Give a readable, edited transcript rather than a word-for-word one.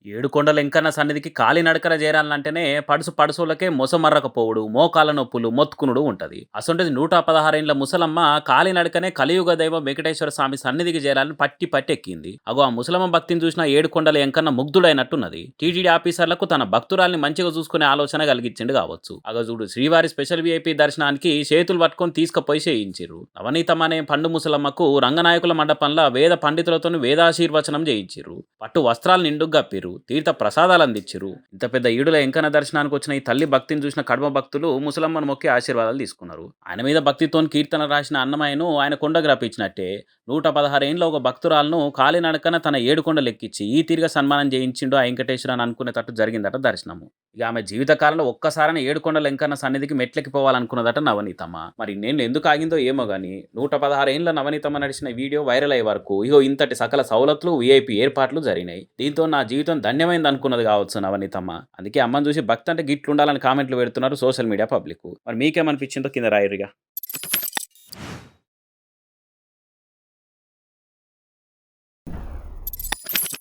ఏడుకొండల ఎంకన్న సన్నిధికి కాలినడకన చేరాలంటేనే పడుసు పడుసులకే మొసమర్రకపోవుడు, మోకాళ్ళ నొప్పులు, మొత్తుకునుడు ఉంటది. అసొంటిది 116 ఏండ్ల ముసలమ్మ కాలినడకనే కలియుగ దైవం వెంకటేశ్వర స్వామి సన్నిధికి చేరాలని పట్టి పట్టి ఎక్కింది. అగో ఆ ముసలమ్మ భక్తిని చూసిన ఏడుకొండల ఎంకన్న ముగ్ధుడైనట్టున్నది. టీటీడీ ఆఫీసర్లకు తన భక్తురాల్ని మంచిగా చూసుకునే ఆలోచన కలిగించిండు కావచ్చు. అగో చూడు శ్రీవారి స్పెషల్ వీఐపీ దర్శనానికి చేతులు పట్టుకొని తీసుకుపోయి చేయించిర్రు. నవనీతం అనే పండు ముసలమ్మకు రంగనాయకుల మండపంలో వేద పండితులతో వేదాశీర్వచనం చేయించిర్రు. పట్టు వస్త్రాలు నిండుగా కప్పిర్రు. తీర్థ ప్రసాదాలు అందించిర్రు. ఇంత పెద్ద ఈడుల ఎంకన్న దర్శనానికి వచ్చిన ఈ తల్లి భక్తిని చూసిన కడమ భక్తులు ముసలమ్మను మొక్కి ఆశీర్వాదాలు తీసుకున్నారు. ఆయన మీద భక్తితో కీర్తన రాసిన అన్నమయ్యను ఆయన కొండకు రప్పించినట్టే 116 ఏండ్ల ఒక భక్తురాలను కాలినడకన తన ఏడుకొండలు ఎక్కించి ఈ తీరుగా సన్మానం చేయించిండు ఆ వెంకటేశ్వర అని అనుకునేటట్టు జరిగిందట దర్శనము. ఇక ఆమె జీవితకాలంలో ఒక్కసారైనా ఏడుకొండల ఎంకన్న సన్నిధికి మెట్లెక్కిపోవాలనుకున్నదట నవనీతమ్మ. మరి ఇన్నేళ్ళు ఎందుకు ఆగిందో ఏమో గానీ 116 ఏండ్ల నవనీతమ్మ నడిచిన వీడియో వైరల్ అయ్యే వరకు ఇగో ఇంతటి సకల సౌలతులు వీఐపీ ఏర్పాట్లు జరిగినాయి. దీంతో నా జీవితం ధన్యమైంది అనుకున్నది కావచ్చు నవనీతమ్మ. అందుకే అమ్మని చూసి భక్తి అంటే గిట్లుండాలని కామెంట్లు పెడుతున్నారు సోషల్ మీడియా పబ్లిక్. మరి మీకేమనిపించిందో కింద రాయరుగా.